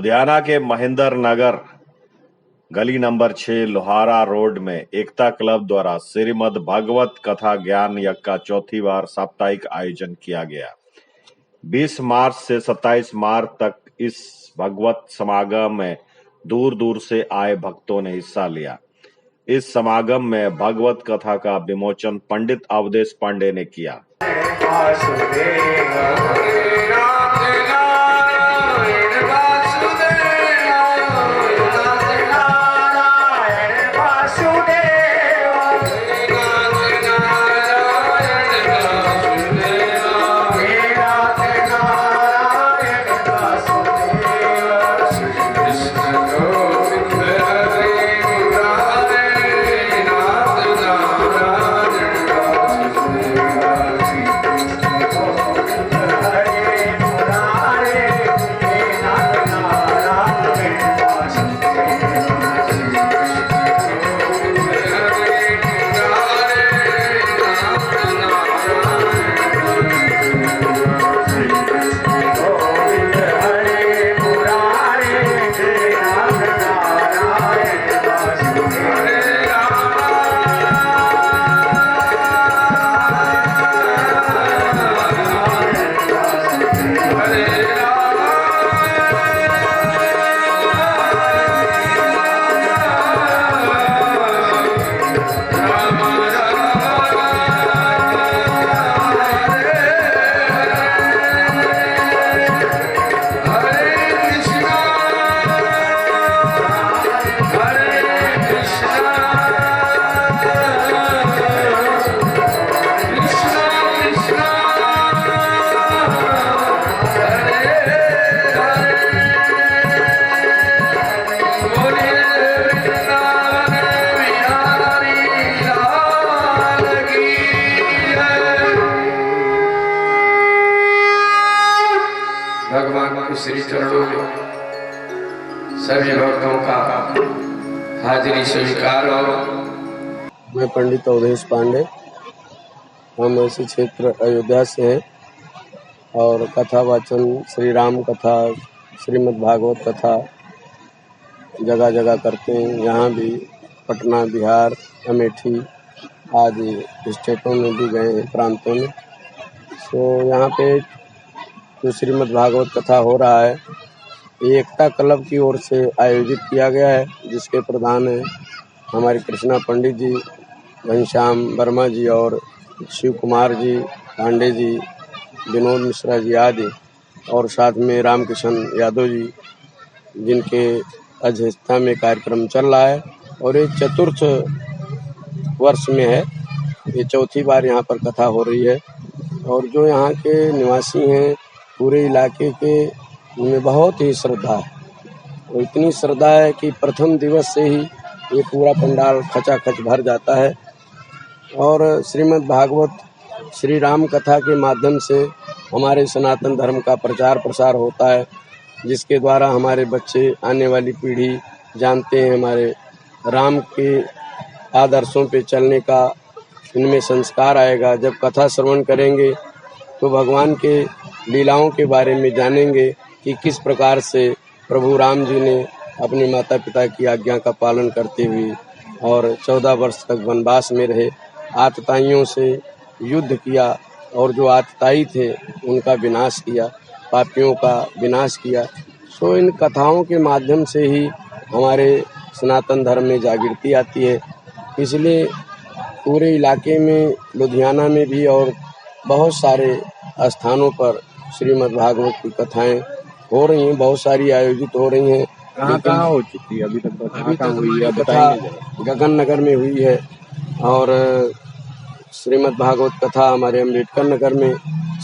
लुधियाना के महेंद्र नगर गली number 6 Lohara road में एकता क्लब द्वारा श्रीमद् भागवत कथा ज्ञान यज्ञ का चौथी बार साप्ताहिक आयोजन किया गया। 20 मार्च से 27 मार्च तक इस भगवत समागम में दूर दूर से आए भक्तों ने हिस्सा लिया। इस समागम में भगवत कथा का विमोचन पंडित अवधेश पांडे ने किया। भगवान के श्री चरणों में सभी भक्तों का हाजिरी स्वीकार हो। मैं पंडित अवधेश पांडे, हम ऐसे क्षेत्र अयोध्या से हैं और कथा वाचन श्री राम कथा श्रीमद् भागवत कथा जगह जगह करते हैं। यहाँ भी पटना, बिहार, अमेठी आदि स्टेटों में भी गए हैं, प्रांतों में। तो यहाँ पे जो श्रीमद् भागवत कथा हो रहा है, ये एकता क्लब की ओर से आयोजित किया गया है, जिसके प्रधान हैं हमारे कृष्णा पंडित जी, घनश्याम वर्मा जी और शिव कुमार जी, पांडे जी, विनोद मिश्रा जी आदि, और साथ में रामकिशन यादव जी, जिनके अध्यक्षता में कार्यक्रम चल रहा है। और ये चतुर्थ वर्ष में है, ये चौथी बार यहाँ पर कथा हो रही है। और जो यहाँ के निवासी हैं, पूरे इलाके के, उनमें बहुत ही श्रद्धा है। और इतनी श्रद्धा है कि प्रथम दिवस से ही ये पूरा पंडाल खचाखच भर जाता है। और श्रीमद् भागवत श्री राम कथा के माध्यम से हमारे सनातन धर्म का प्रचार प्रसार होता है, जिसके द्वारा हमारे बच्चे, आने वाली पीढ़ी जानते हैं हमारे राम के आदर्शों पे चलने का इनमें संस्कार आएगा। जब कथा श्रवण करेंगे तो भगवान के लीलाओं के बारे में जानेंगे कि किस प्रकार से प्रभु राम जी ने अपने माता पिता की आज्ञा का पालन करते हुए और 14 वर्ष तक वनवास में रहे, आतताइयों से युद्ध किया और जो आतताई थे उनका विनाश किया, पापियों का विनाश किया। सो इन कथाओं के माध्यम से ही हमारे सनातन धर्म में जागृति आती है। इसलिए पूरे इलाके में, लुधियाना में भी और बहुत सारे स्थानों पर श्रीमद् भागवत की कथाएं हो रही हैं, बहुत सारी आयोजित हो रही हैं। कहाँ हो चुकी है अभी तक? हुई है कथा गगन नगर में हुई है, और श्रीमद् भागवत कथा हमारे अम्बेडकर नगर में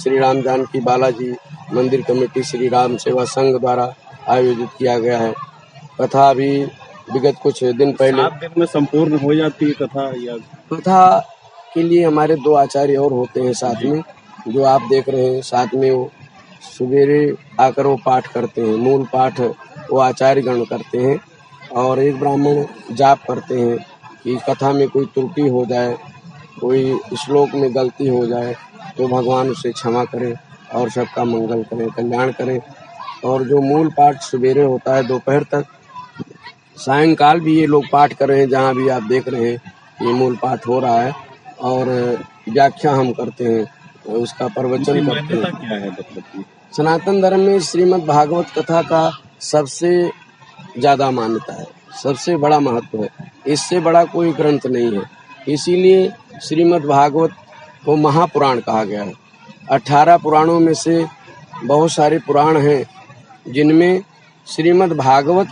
श्री राम जानकी बालाजी मंदिर कमेटी श्री राम सेवा संघ द्वारा आयोजित किया गया है। कथा अभी विगत कुछ दिन पहले 7 दिन में संपूर्ण हो जाती है कथा। या कथा के लिए हमारे 2 आचार्य और होते हैं साथ में, जो आप देख रहे हैं। साथ में वो सवेरे आकर वो पाठ करते हैं, मूल पाठ वो आचार्यगण करते हैं, और एक ब्राह्मण जाप करते हैं कि कथा में कोई त्रुटि हो जाए, कोई श्लोक में गलती हो जाए तो भगवान उसे क्षमा करें और सबका मंगल करें, कल्याण करें। और जो मूल पाठ सवेरे होता है दोपहर तक, सायंकाल भी ये लोग पाठ कर रहे हैं। जहाँ भी आप देख रहे हैं ये मूल पाठ हो रहा है और व्याख्या हम करते हैं, उसका प्रवचन करते हैं। क्या है मतलब कि सनातन धर्म में श्रीमद् भागवत कथा का सबसे ज़्यादा मान्यता है, सबसे बड़ा महत्व है। इससे बड़ा कोई ग्रंथ नहीं है। इसीलिए श्रीमद् भागवत को महापुराण कहा गया है। 18 पुराणों में से बहुत सारे पुराण हैं जिनमें श्रीमद् भागवत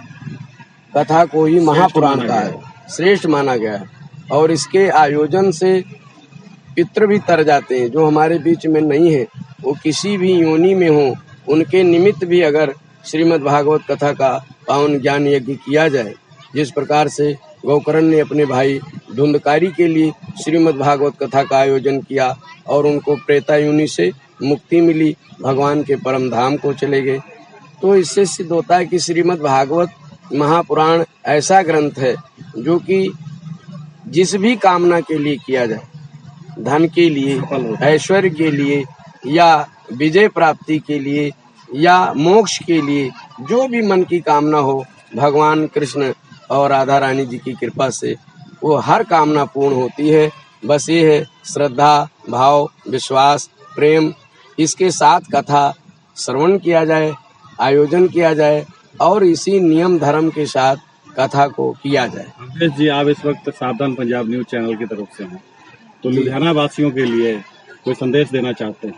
कथा को ही महापुराण कहा है, श्रेष्ठ माना गया है। और इसके आयोजन से पितृ भी तर जाते हैं, जो हमारे बीच में नहीं है, वो किसी भी योनि में हो, उनके निमित्त भी अगर श्रीमद् भागवत कथा का पावन ज्ञान यज्ञ किया जाए, जिस प्रकार से गोकर्ण ने अपने भाई धुंधकारी के लिए श्रीमद् भागवत कथा का आयोजन किया और उनको प्रेता योनि से मुक्ति मिली, भगवान के परम धाम को चले गए। तो इससे सिद्ध होता है कि श्रीमद् भागवत महापुराण ऐसा ग्रंथ है जो कि जिस भी कामना के लिए किया जाए, धन के लिए, ऐश्वर्य के लिए या विजय प्राप्ति के लिए या मोक्ष के लिए, जो भी मन की कामना हो, भगवान कृष्ण और राधा रानी जी की कृपा से वो हर कामना पूर्ण होती है। बस ये है श्रद्धा, भाव, विश्वास, प्रेम, इसके साथ कथा श्रवण किया जाए, आयोजन किया जाए और इसी नियम धर्म के साथ कथा को किया जाए। अवधेश जी, आप इस वक्त सावधान पंजाब न्यूज चैनल की तरफ से हैं, तो लुधियाना वासियों के लिए कोई संदेश देना चाहते हैं?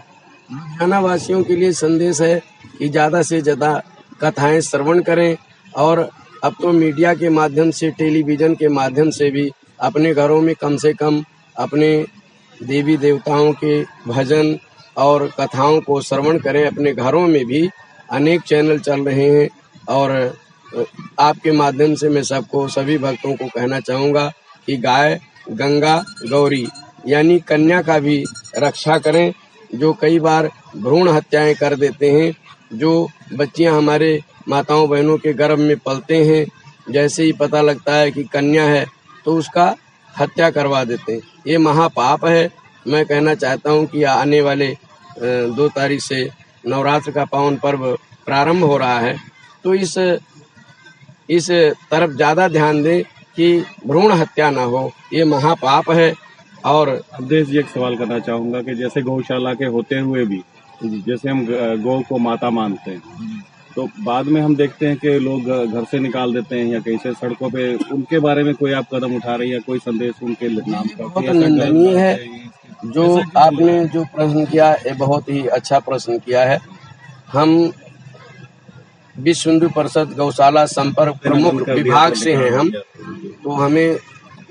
लुधियाना वासियों के लिए संदेश है कि ज़्यादा से ज़्यादा कथाएं श्रवण करें और अब तो मीडिया के माध्यम से, टेलीविज़न के माध्यम से भी अपने घरों में कम से कम अपने देवी देवताओं के भजन और कथाओं को श्रवण करें। अपने घरों में भी अनेक चैनल चल रहे हैं और आपके माध्यम से मैं सबको, सभी भक्तों को कहना चाहूँगा कि गाय, गंगा, गौरी यानी कन्या का भी रक्षा करें, जो कई बार भ्रूण हत्याएं कर देते हैं। जो बच्चियां हमारे माताओं बहनों के गर्भ में पलते हैं, जैसे ही पता लगता है कि कन्या है तो उसका हत्या करवा देते हैं। ये महापाप है। मैं कहना चाहता हूं कि आने वाले 2 तारीख से नवरात्र का पावन पर्व प्रारंभ हो रहा है, तो इस तरफ ज़्यादा ध्यान दें कि भ्रूण हत्या ना हो, ये महापाप है। और अवधेश जी, एक सवाल करना चाहूंगा कि जैसे गौशाला के होते हुए भी जैसे हम गौ को माता मानते हैं, तो बाद में हम देखते हैं कि लोग घर से निकाल देते हैं या कहीं से सड़कों पे, उनके बारे में कोई आप कदम उठा रही है, कोई संदेश उनके नाम का? बहुत निंदनीय है जो आपने जो प्रश्न किया, ये बहुत ही अच्छा प्रश्न किया है। हम विश्व हिंदू परिषद गौशाला संपर्क प्रमुख विभाग से हैं हम, तो हमें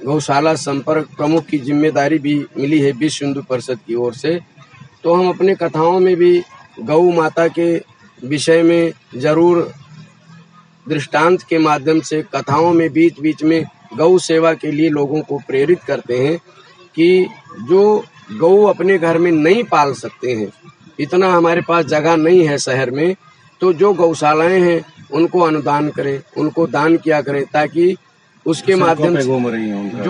गौशाला संपर्क प्रमुख की जिम्मेदारी भी मिली है विश्व हिंदू परिषद की ओर से। तो हम अपने कथाओं में भी गौ माता के विषय में जरूर दृष्टांत के माध्यम से कथाओं में बीच बीच में गौ सेवा के लिए लोगों को प्रेरित करते हैं कि जो गौ अपने घर में नहीं पाल सकते हैं, इतना हमारे पास जगह नहीं है शहर में, तो जो गौशालाएं हैं उनको अनुदान करें, उनको दान किया करें, ताकि उसके माध्यम से घूम रही हैं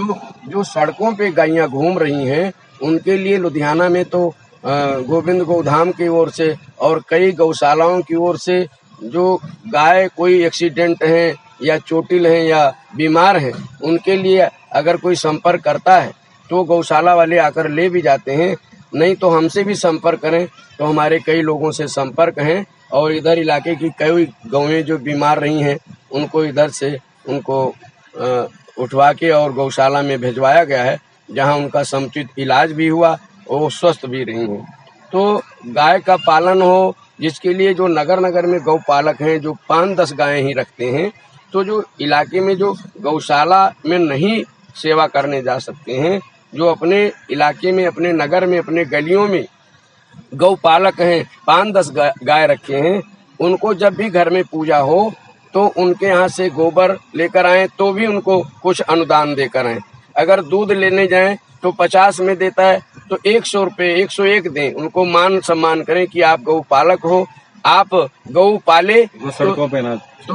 जो सड़कों पे गायें घूम रही हैं, उनके लिए लुधियाना में तो गोविंद गोधाम की ओर से और कई गौशालाओं की ओर से जो गाय कोई एक्सीडेंट हैं या चोटिल हैं या बीमार हैं, उनके लिए अगर कोई संपर्क करता है तो गौशाला वाले आकर ले भी जाते हैं। नहीं तो हमसे भी संपर्क करें, तो हमारे कई लोगों से संपर्क हैं और इधर इलाके की कई गौएं जो बीमार रही हैं उनको इधर से उनको उठवा के और गौशाला में भिजवाया गया है, जहां उनका समुचित इलाज भी हुआ और वो स्वस्थ भी रही हैं। तो गाय का पालन हो, जिसके लिए जो नगर में गौ पालक हैं जो 5-10 गायें ही रखते हैं, तो जो इलाके में जो गौशाला में नहीं सेवा करने जा सकते हैं, जो अपने इलाके में, अपने नगर में, अपने गलियों में गौ पालक हैं, 5-10 गाय रखे हैं, उनको जब भी घर में पूजा हो तो उनके यहाँ से गोबर लेकर आएं, तो भी उनको कुछ अनुदान देकर आएं। अगर दूध लेने जाएं तो 50 में देता है, तो 100 रुपये 101 दें, उनको मान सम्मान करें कि आप गौ पालक हो, आप गौ पाले सड़कों पे ना, तो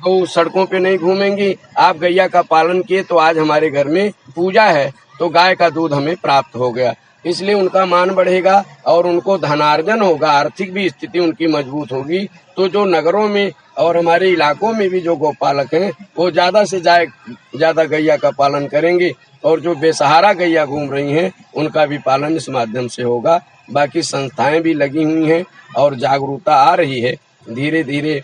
गौ सड़कों पे नहीं घूमेंगी। आप गैया का पालन किए तो आज हमारे घर में पूजा है तो गाय का दूध हमें प्राप्त हो गया। इसलिए उनका मान बढ़ेगा और उनको धनार्जन होगा, आर्थिक भी स्थिति उनकी मजबूत होगी। तो जो नगरों में और हमारे इलाकों में भी जो गौपालक हैं वो ज़्यादा से ज़्यादा गैया का पालन करेंगे और जो बेसहारा गैया घूम रही हैं उनका भी पालन इस माध्यम से होगा। बाकी संस्थाएं भी लगी हुई हैं और जागरूकता आ रही है। धीरे धीरे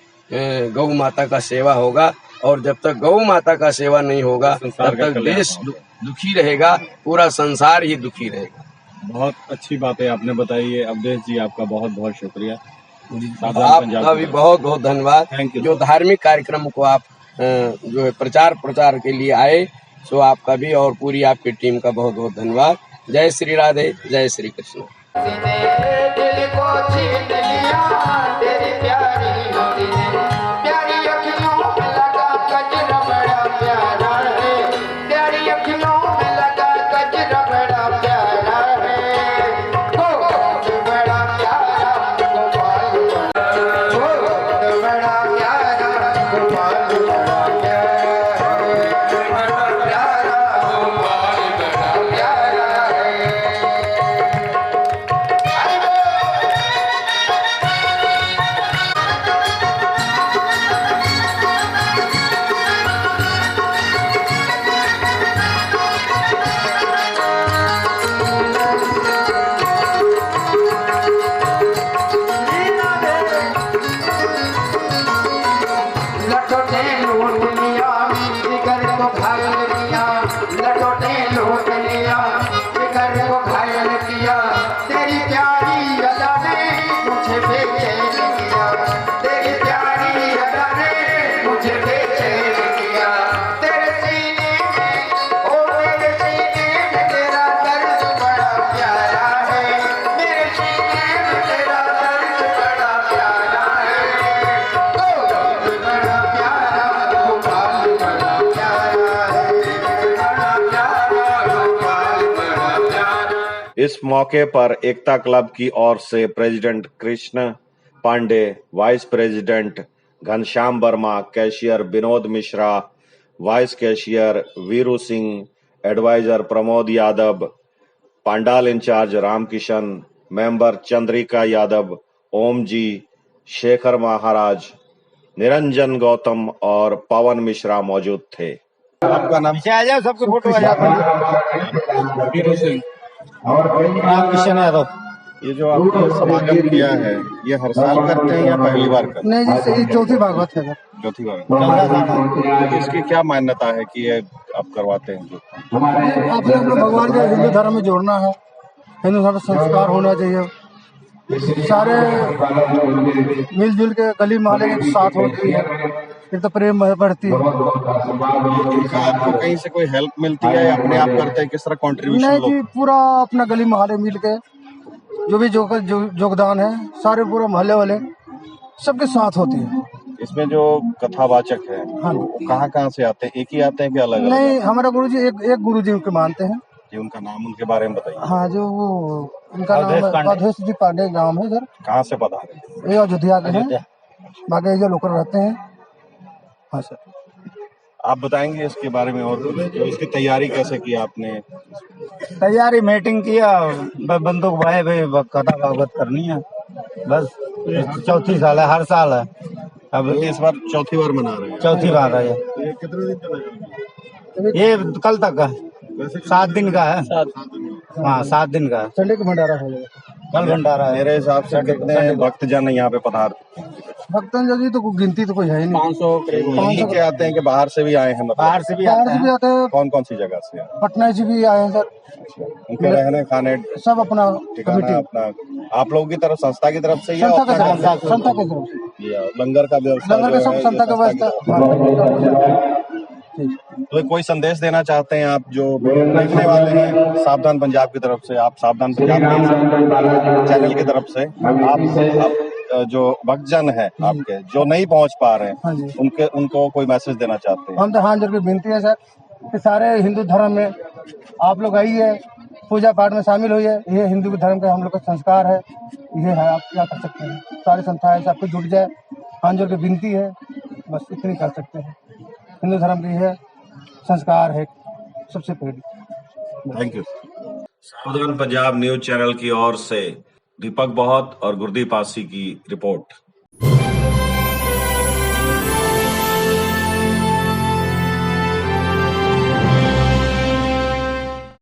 गौ माता का सेवा होगा और जब तक गौ माता का सेवा नहीं होगा तब तक देश दुखी रहेगा, पूरा संसार ही दुखी रहेगा। बहुत अच्छी बातें आपने बताई है अवधेश जी, आपका बहुत बहुत शुक्रिया। आपका भी बहुत बहुत धन्यवाद। Thank you. जो धार्मिक कार्यक्रम को आप जो है प्रचार के लिए आए, सो आपका भी और पूरी आपकी टीम का बहुत बहुत धन्यवाद। जय श्री राधे, जय श्री कृष्ण। इस मौके पर एकता क्लब की ओर से president Krishna Pandey, vice president Ghanshyam Verma, cashier Vinod Mishra, vice cashier Veeru Singh, advisor Pramod Yadav, pandal incharge Ramkishan, member Chandrika Yadav, Om ji, Shekhar Maharaj, Niranjan Gautam और पवन मिश्रा मौजूद थे। आपका नाम? आ जाओ, सबके फोटो आ जाओ। वीरू सिंह और रामकिशन यादव। ये जो आपने समागम किया है, ये हर साल करते हैं या पहली बार करते हैं? नहीं जी, चौथी भागवत है। चौथी बार। इसकी क्या मान्यता है कि ये आप करवाते हैं? आपसे अपने भगवान के हिंदू धर्म में जोड़ना है, हिंदू धर्म संस्कार होना चाहिए, सारे मिलजुल के गली मोहल्ले के साथ होती है, फिर तो प्रेम बढ़ती है। आपको कहीं से कोई हेल्प मिलती है या अपने आप करते हैं? किस तरह कंट्रीब्यूशन? नहीं जी, पूरा अपना गली मोहल्ले मिल के जो भी योगदान है, सारे पूरा मोहल्ले वाले सबके साथ होती है। इसमें जो कथावाचक है, हाँ, कहाँ से आते हैं? एक ही आते हैं कि अलग? नहीं, हमारा गुरुजी एक गुरुजी के मानते हैं। जी, उनका नाम, उनके बारे में बताइए। हाँ, जो वो उनका नाम अवधेश जी पांडे नाम है सर। कहाँ से पधारे? ये अयोध्या के हैं, बाकी जो लोकल रहते हैं। हाँ सर। आप बताएंगे इसके बारे में और जो इसकी तैयारी कैसे की आपने? तैयारी मीटिंग किया, बंदूक भाई कथा भागवत करनी है, बस चौथी साल है, हर साल है। अब इस बार चौथी बार मना रहे हैं? चौथी बार है। ये कितने दिन चलेगा? ये कल तक का है, 7 दिन का है। हाँ, 7 दिन का। संडे को भंडारा हो जाएगा, कल भंडारा है। मेरे हिसाब से कितने भक्तजन यहाँ पे पधार? भक्तजन जी तो गिनती तो कोई है ही नहीं। 500 के आते हैं कि बाहर से भी आए हैं? मतलब बाहर से भी आते हैं। कौन कौन सी जगह से? पटना से भी आए हैं सर। उनके रहने खाने सब अपना ठिकाना अपना आप लोगों की तरफ, संस्था की तरफ से? संस्था की तरफ से लंगर का व्यवस्था? लंगर का सब संस्था का व्यवस्था। तो कोई संदेश देना चाहते हैं आप जो देखने वाले हैं सावधान पंजाब की तरफ से? आप सावधान पंजाब चैनल की तरफ से आप जो भक्तजन है आपके जो नहीं पहुंच पा रहे हैं, उनको कोई मैसेज देना चाहते हैं? हम तो हाथ जोड़ के विनती है सर कि सारे हिंदू धर्म में आप लोग आइए, पूजा पाठ में शामिल होइए। ये हिंदू धर्म का हम लोग का संस्कार है, ये है। आप क्या कर सकते हैं? सारे संस्थाएं सबको जुट जाए, हाथ जोड़ के विनती है, बस इतनी कर सकते हैं। हिंदू धर्म की है, संस्कार है सबसे पहले। Thank you. सावधान पंजाब न्यूज चैनल की ओर से दीपक बहुत और गुरदीप आसी की रिपोर्ट।